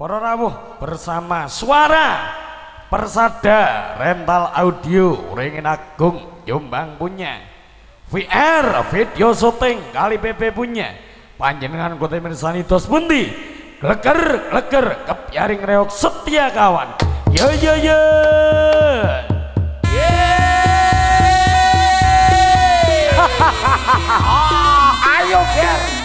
Para rawuh bersama Suara Persada Rental Audio Ringin Agung Jombang punya, VR video syuting kali PP punya, panjenengan kota mirsani tos pundi gleger kepyaring reok setia kawan. Yo yo yo. Ayo ger.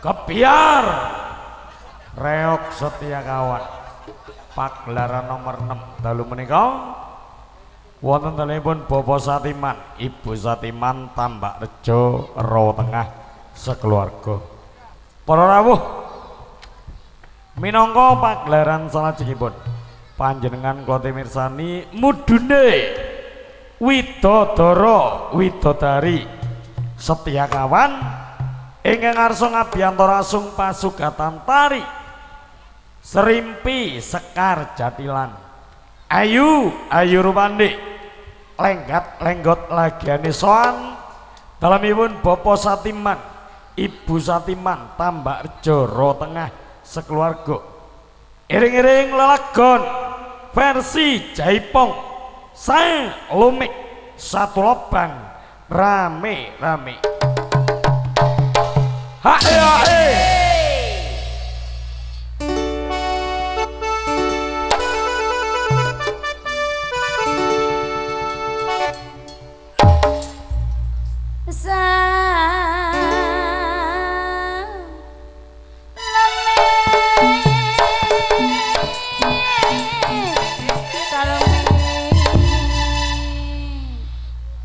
Kebiar reok setia kawan pagelaran nomor 6 dalu menika wonten telepon Bapak Satiman Ibu Satiman Tambak Rejo Ro Tengah sekeluarga. Para rawuh minangka pagelaran salajengipun panjenengan kula mirsani mudune widodara widodari setia kawan ingkang ngarsa ngabiyantara asung pasugatan tari Serimpi Sekar Jatilan ayu ayu rupane lenggat lenggot lagiane soan dalamipun Bapak Satiman Ibu Satiman Tambak Rejo Ro Tengah sekeluarga iring-iring lelagon versi Jaipong saya lumik satu lobang rame-rame hae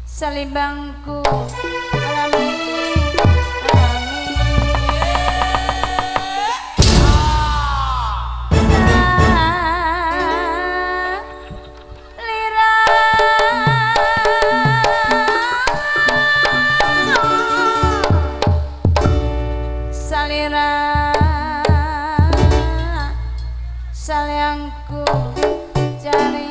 Salibangku sayangku cari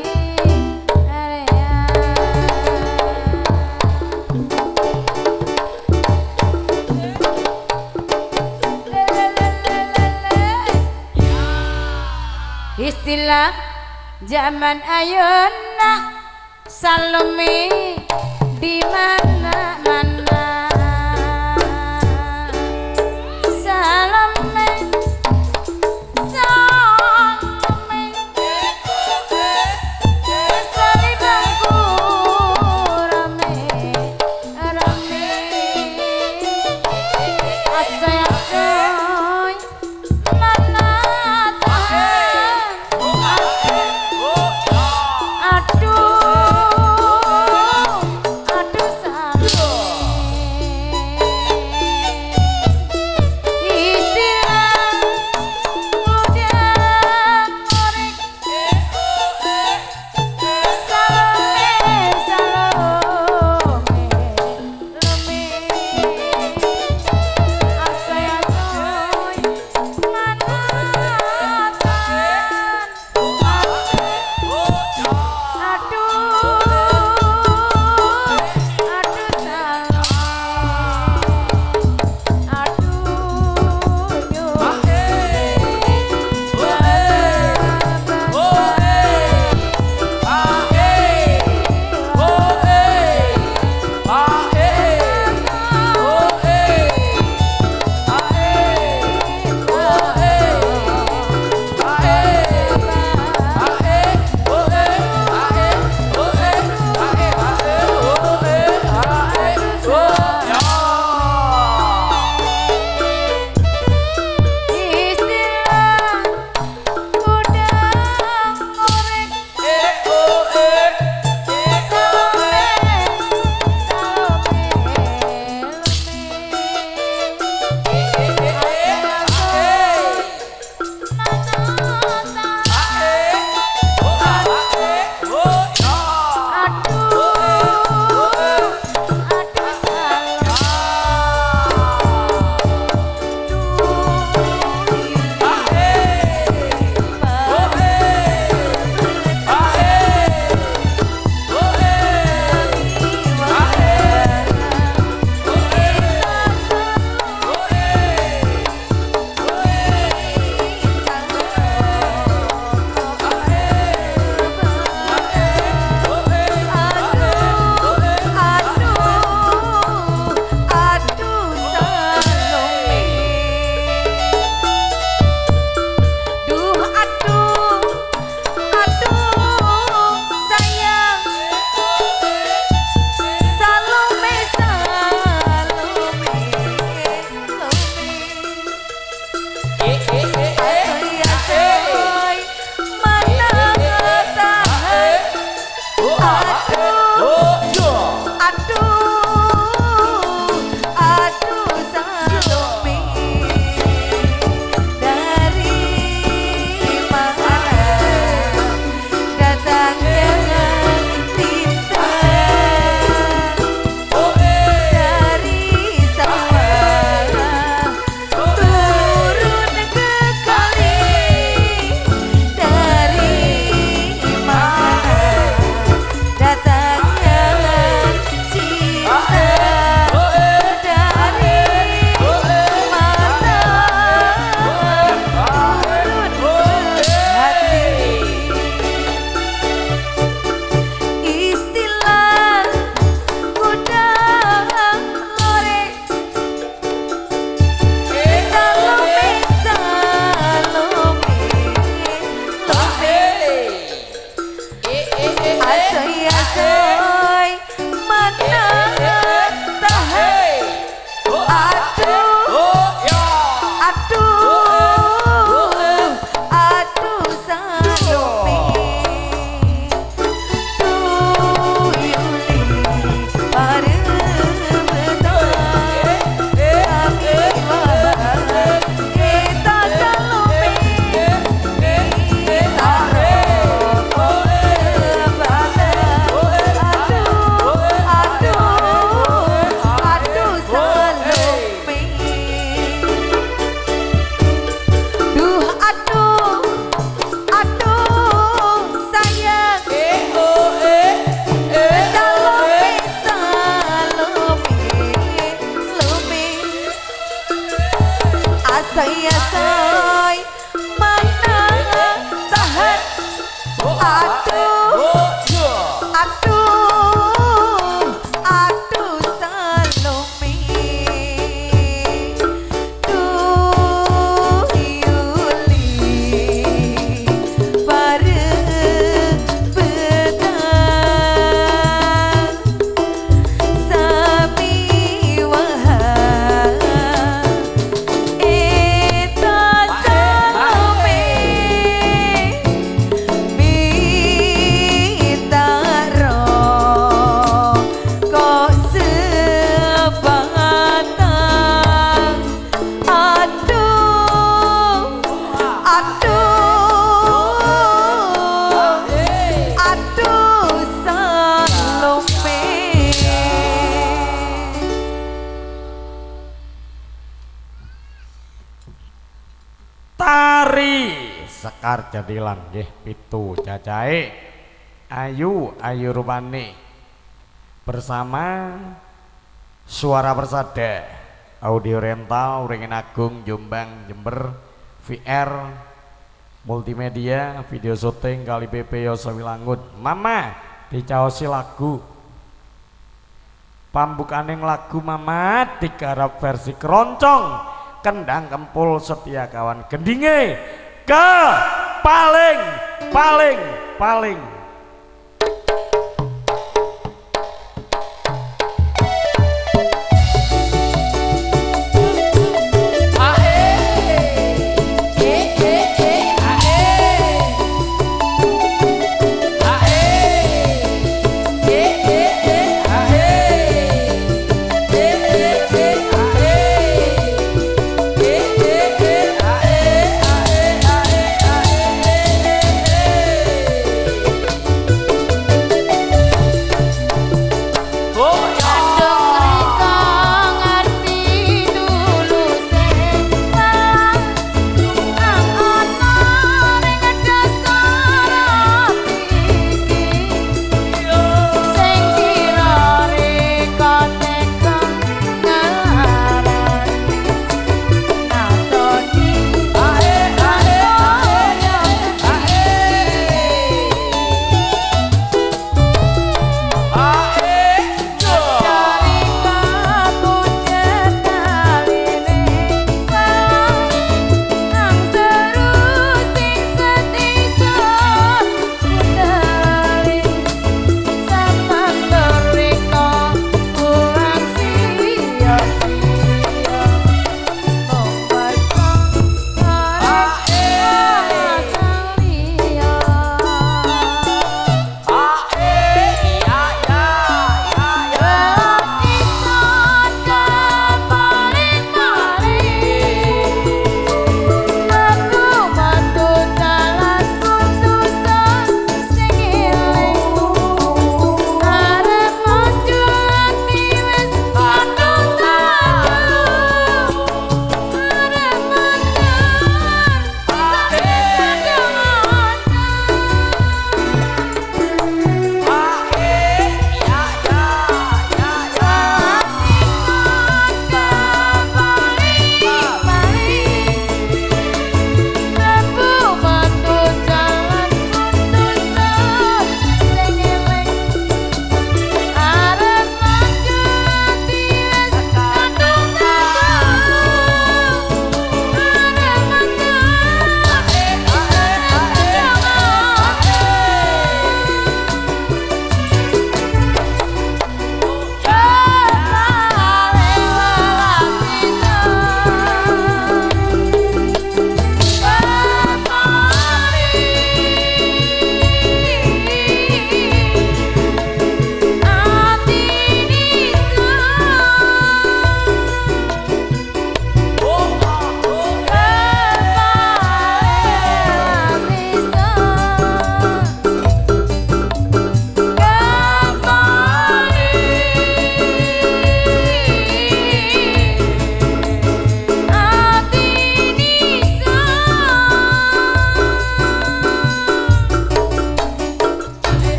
istilah zaman ayeuna salumi di mana-mana Sekar Jadilan nggih pitu cacahe ayu rupane bersama Suara Persada audio rental Wringin Agung Jombang Jember VR multimedia video syuting kali PP Yosawilangun Mama dicaosi lagu pambukaning lagu Mama digarap versi keroncong kendang kempul setia kawan gendinge ke paling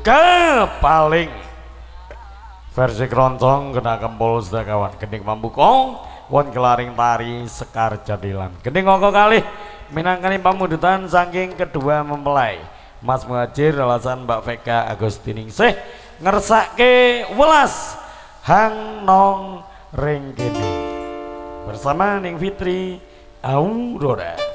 kepaling versi keroncong kena kempul sedakawan gending pambukong won kelaring tari sekar jadilan gending ngoko kalih minangkani pamundutan saking kedua mempelai Mas Muhajir alasan Mbak Vega Agustiningsih ngersake welas hang nong ring kene bersama Ning Fitri Aurora.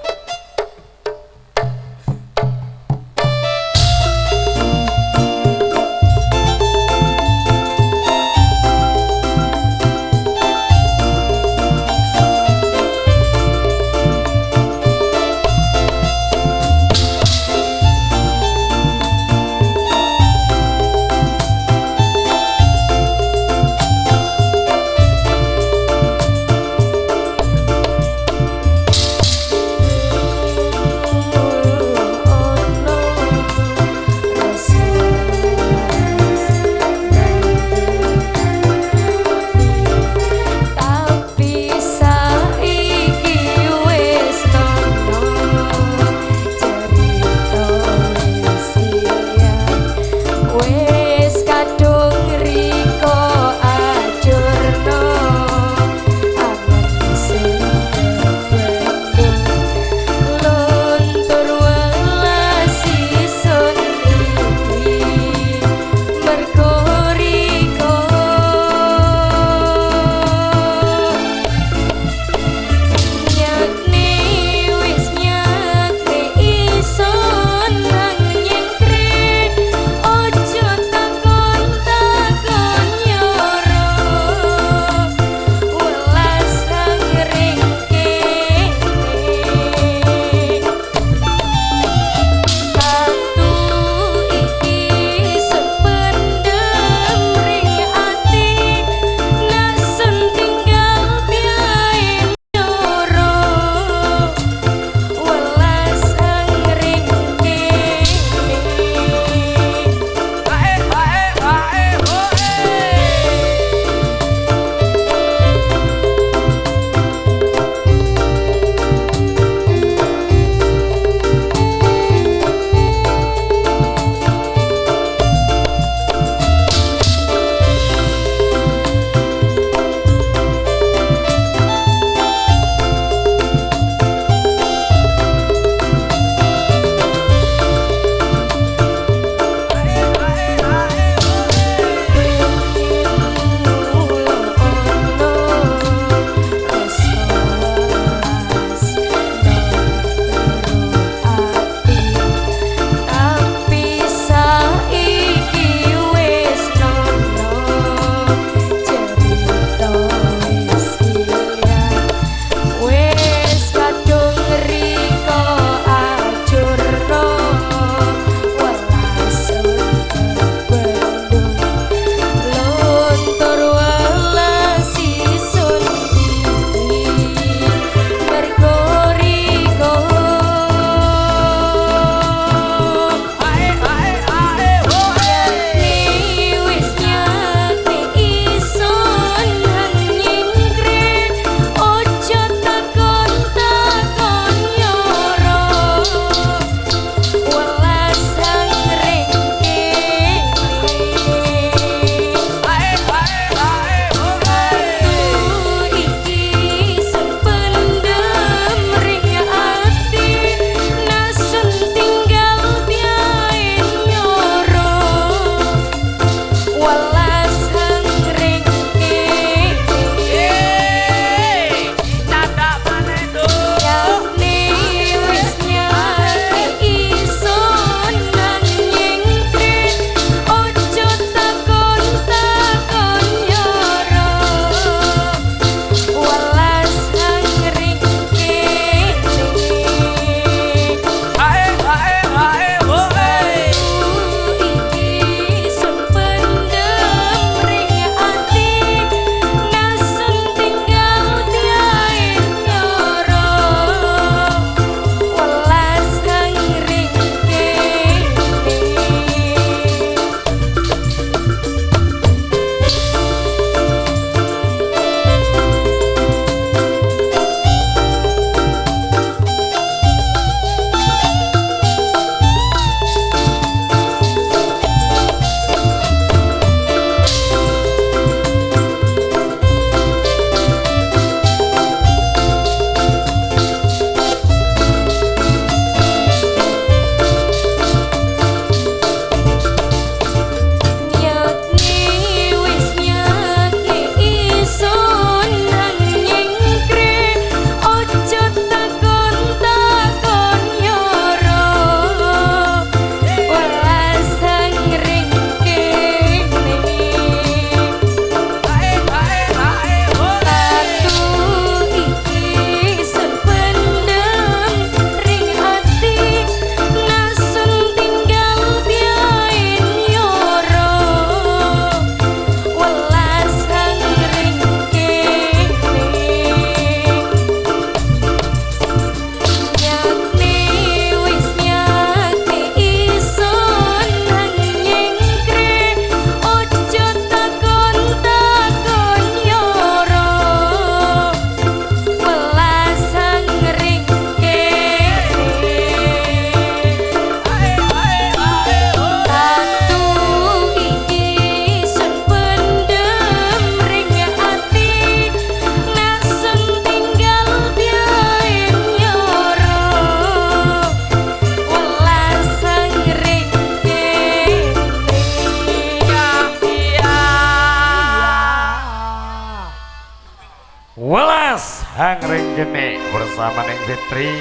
kene bersama Neng Fitri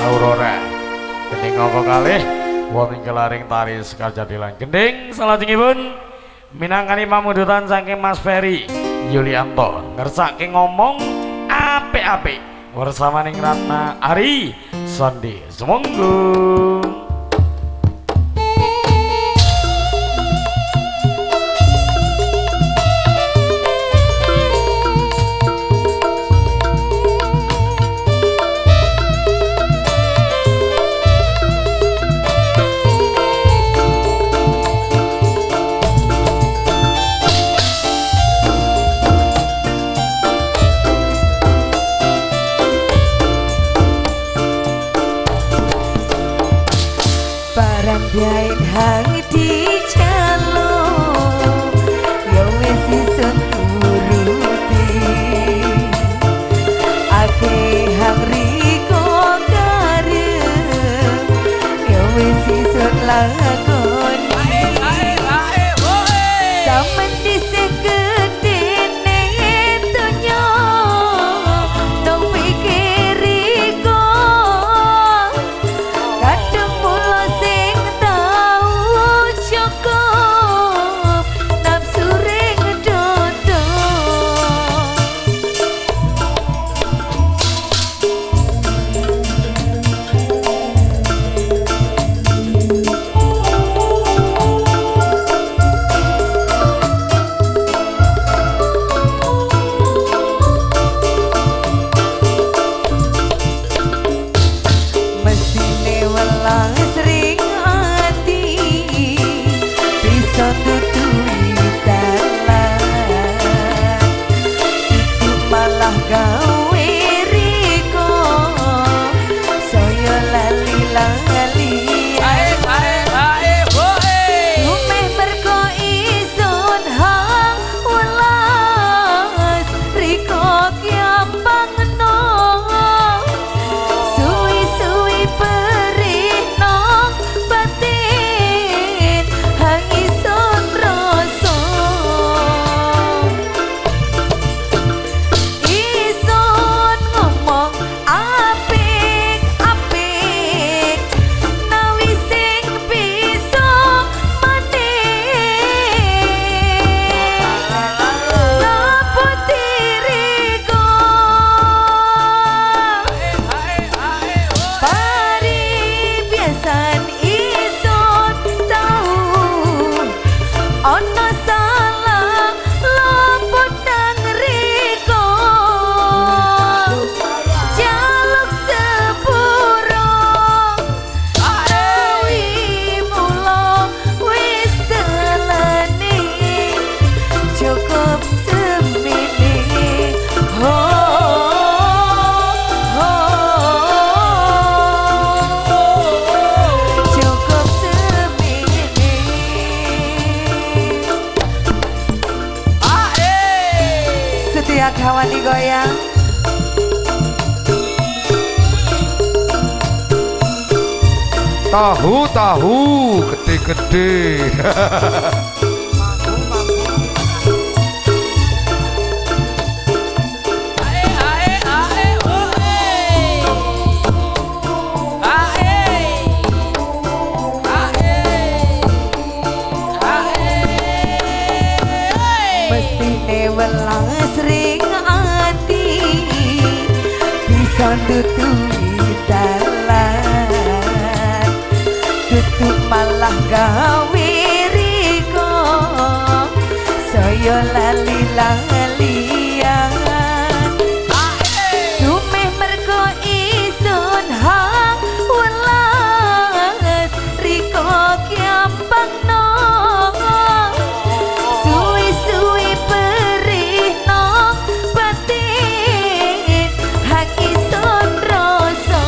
Aurora. Gending ngoko kalih wonten kelaring tari Sekar Jadilan. Gending salajengipun minangkani pamundutan saking Mas Ferry Yulianto ngersake ngomong apik-apik bersama Neng Ratna Ari Sandi Sumangga. Biain hang di jalur ya wis isun turuti ake hang riko karep ya wis isun lakoni sampeyan dhisik gedene donya dong pikiriko kadung mulo sing cukup nafsu ring dodo mestine welas ring ati bisa tutui dalan itu malah gawe riko saya lali-lali lumeh merko isun hang welas riko kiambang no suwi-suwi perih nong batin hang isun rasa isun ngomong apik-apik nawi sing bisa ngapot diriku pari biasan isun tau ono salah lopot nang riko jaluk sepuro awi mulo wis telani cukup semini ho cukup semini setia kawan digoyang tahu gede-gede. mestine welas ring ati bisa tutui dalan tutup malah gawe riko saya lali-lalian lumeh merko isun hang welas riko kiambang no suwi-suwi perih nong batin hang isun rasa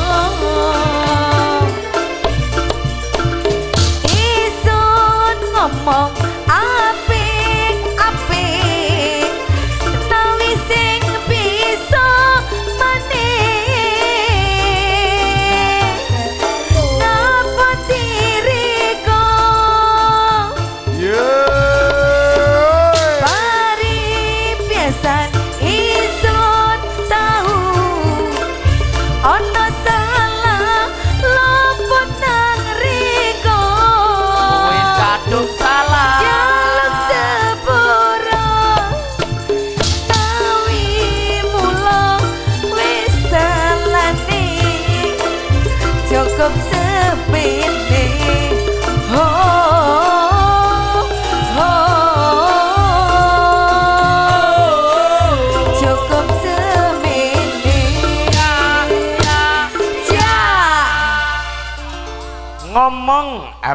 isun ngomong apik-apik nawi sing bisa maneh ngapot diriku pari biasan isun tahu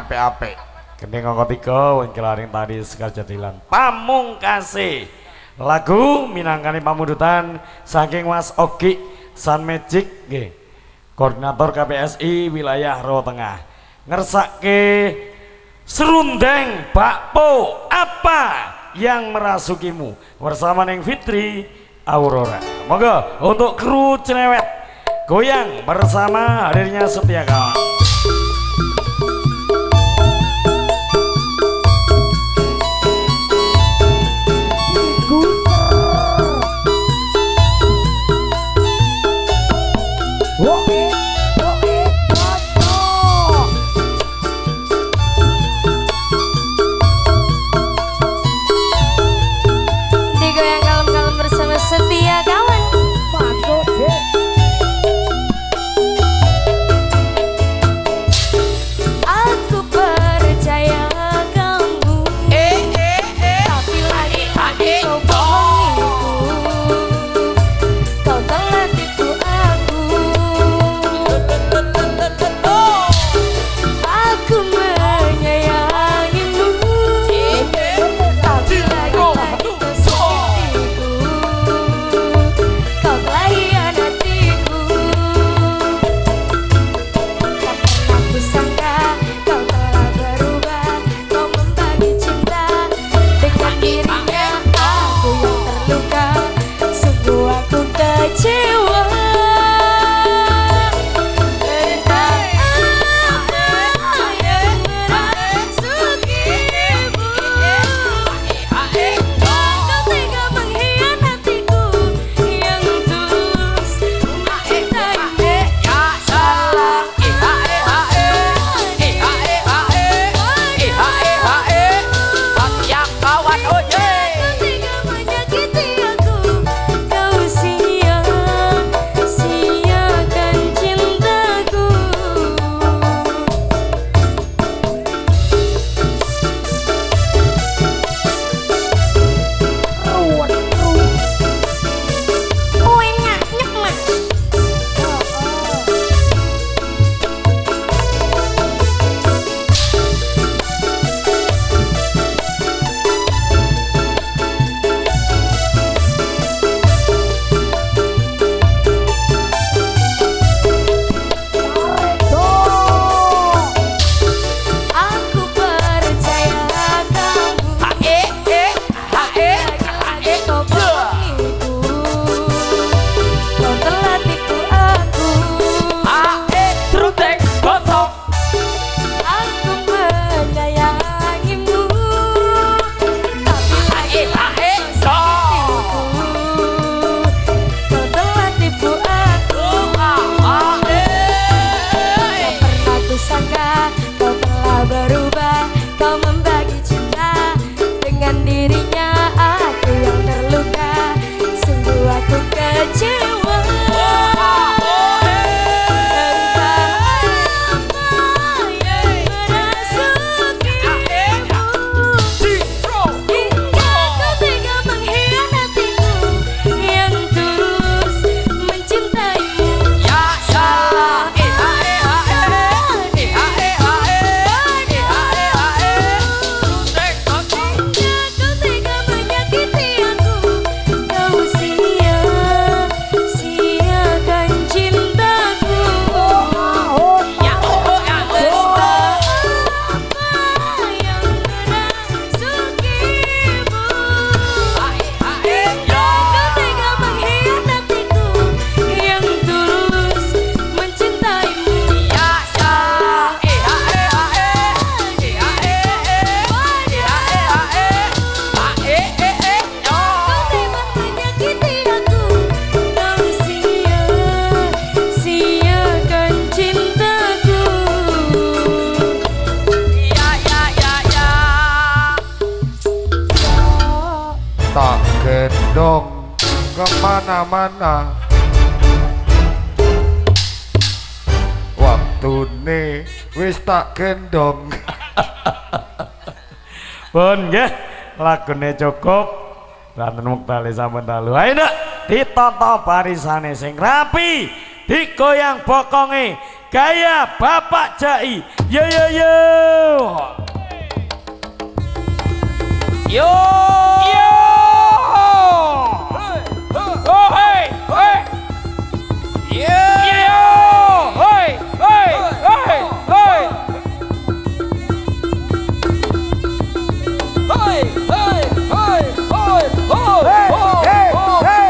apik-apik. Gending angka 3 wong kelaring tadi sekajadilan pamungkase. Lagu minangkani pamundutan saking Mas Ogi Sun Magic nggih. Koordinator KPSI wilayah Jawa Tengah. Ngersake serundeng bakpo apa yang merasukimu bersama Neng Fitri Aurora. Moga untuk kru Cerewet goyang bersama hadirnya Setia Kawan. Digoyang kalem-kalem bersama Setia Kawan. Aku percaya kamu, tapi lagi kau bohongiku. Kau telah tipu aku. Aku menyayangimu, tapi lagi kau sakitiku. Kau telah hianatiku. Tak pernah kusangka kau telah berubah. Kau membagi cinta dengan dirinya. Aku yang terluka, sungguh aku kecewa. Tentang apa yang merasukimu. Kau tega mengkhianatiku yang tulus mencintaimu. Salah Kau tega menyakiti aku. Kau sia-siakan cintaku. Enak nyek. Aku percaya kamu, lagi-lagi kau bohongiku. Kau telah tipu aku. Aku menyayangimu, tapi lagi kau sakitiku. Kau telah tipu aku. Tak pernah kusangka kau telah berubah. Kau membagi cinta dengan dirinya. Aku yang terluka, sungguh aku kecewa. Entah apa yang merasukimu, hingga kau tega mengkhianatiku yang tulus mencintaimu. Salah Kau tega menyakiti aku. Kau sia-siakan cintaku. Entah apa yang merasukimu, kau tega mengkhianatiku yang tulus mencintaimu. Salah Kau tega menyakiti aku. Kau sia-siakan cintaku. Tak gendong kemana-mana. Waktune wis tak gendong. Pun nggih, lagune cukup. Ranten Muktali sampun dalu. Ayo Nduk, ditata barisane sing rapi, digoyang bokonge gaya Bapak Jai. Yo yo yo. Yo yo. Oh hey hey. Yeah. Yo. Hey hey hey hey. Hey hey hey hey. Oh hey hey hey.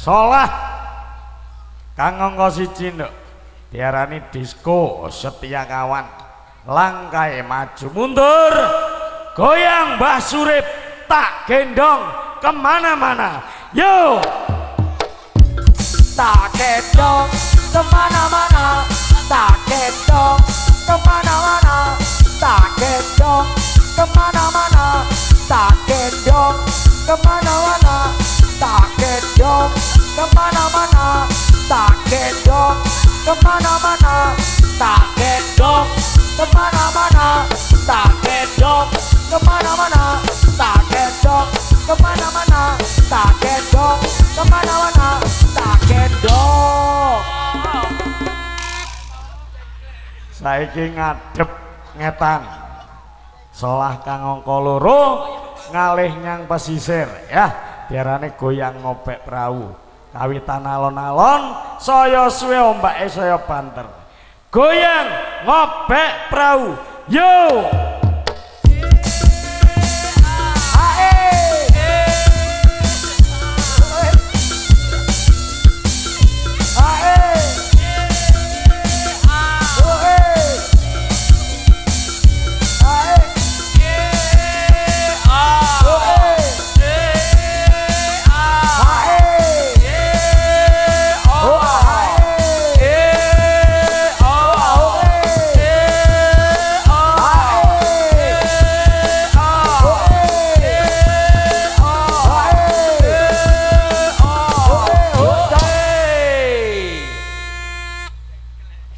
Solah kang angka siji nduk diarani disko setia kawan langkai maju mundur goyang Mbah Surip tak gendong kemana-mana yo tak gendong kemana-mana tak gendong kemana-mana tak gendong kemana-mana tak gendong kemana-mana tak gendong kemana-mana tak gendong kemana-mana tak gendong kemana-mana tak gendong kemana-mana tak gendong kemana-mana tak gendong kemana-mana tak gendong. Saiki ngadep ngetan solah kang angka loro ngalih nyang pesisir ya diarani goyang ngobek perahu kawitan alon-alon saya suwe ombake saya banter goyang ngobek perahu yo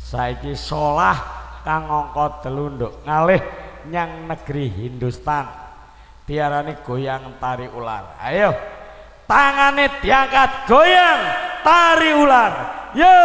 saiki solah kang angka 3 nduk ngalih nyang negeri Hindustan diarani goyang tari ular ayo tangane diangkat goyang tari ular yo.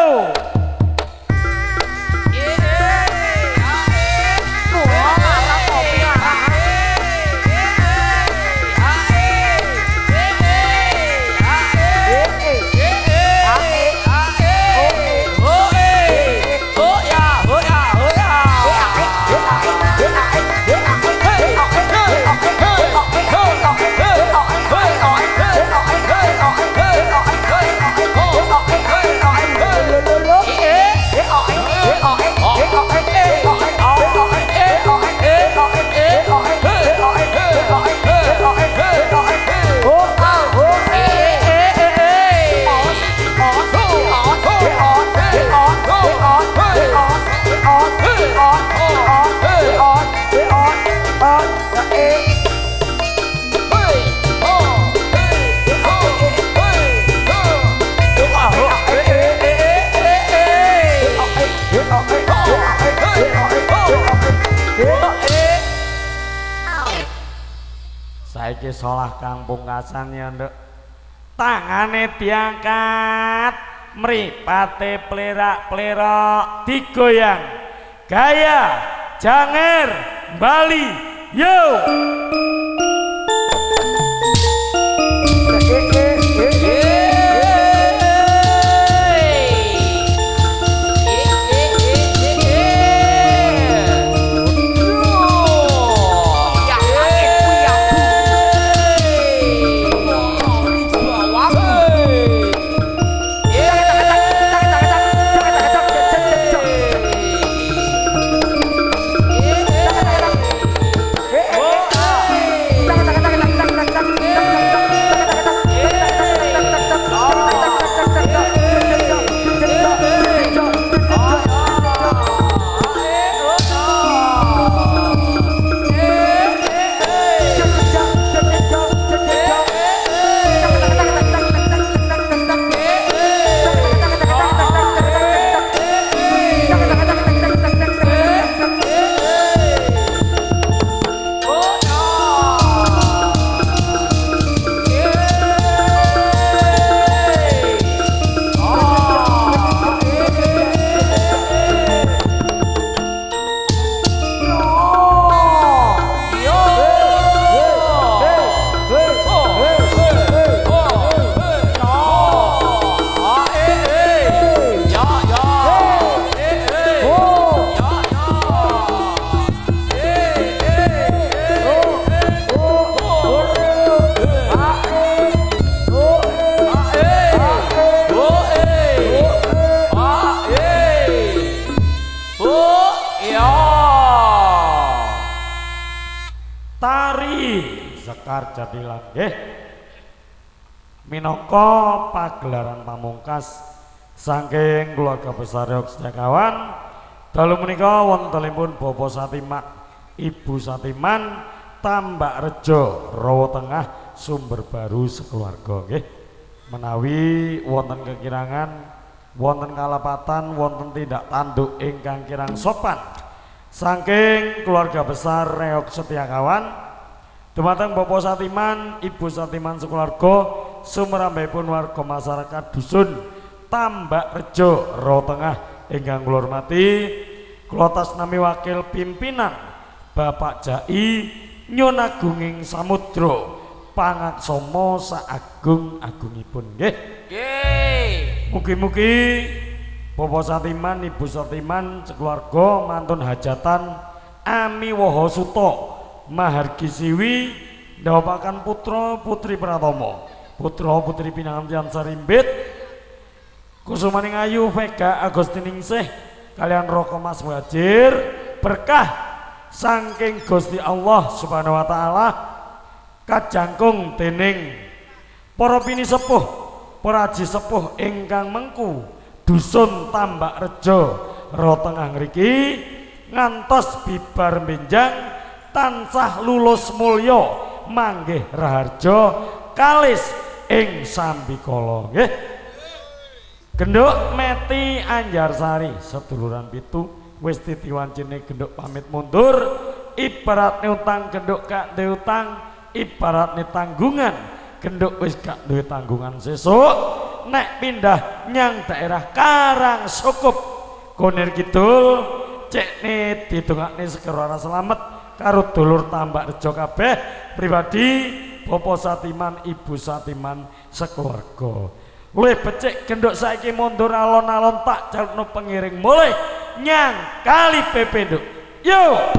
Saiki solah kang pungkasan ya nduk. Tangane diangkat, mripate plerak-plerok digoyang. Gaya janger Bali yo. Sekar Jatilan nggih minangka pagelaran pamungkas saking keluarga besar Reog Setiakawan dalu menika wontenipun Bapak Satiman Ibu Satiman Tambakrejo Rawa Tengah Sumber Baru sekeluarga nggih menawi wonten kekirangan wonten kalapatan wonten tindak tanduk ingkang kirang sopan saking keluarga besar Reog Setiakawan dumateng Bapak Satiman, Ibu Satiman sekeluarga sumrambahipun warga masyarakat dusun Tambakrejo Rawa Tengah ingkang kula hormati kula tasnami wakil pimpinan Bapak Jai Nyun Agunging Samudra pangaksama saagung-agungipun nggih. Nggih. Mugi-mugi Bapak Satiman, Ibu Satiman sekeluarga mantun hajatan amiwaha suta mahargi siwi ndawapaken putra putri pratama putra putri pinangantian sarimbit kusumaning ayu Vega Agustiningsih kalian Roko Mas Muhajir berkah saking Gusti Allah Subhanahu wa taala kajangkung dening para pinisepuh para aji sepuh ingkang mengku dusun Tambakrejo Rawa Tengah ngriki ngantos bibar benjang tansah lulus mulya manggih raharja kalis ing sambikala nggih. Genduk Meti Anjarsari seduluran pitu wis titiwancine genduk pamit mundur ibaratne utang genduk gak duwe utang ibaratne tanggungan genduk wis gak duwe tanggungan sesuk nek pindah nyang daerah Karangsukup Kunir Kidul cekne didongakne segera selamat karo dulur Tambak Rejo kabeh pribadi Bapak Satiman Ibu Satiman sekeluarga luwih becik genduk saiki mundur alon-alon tak jalukno pengiring mulai nyang Kali Pepe nduk yo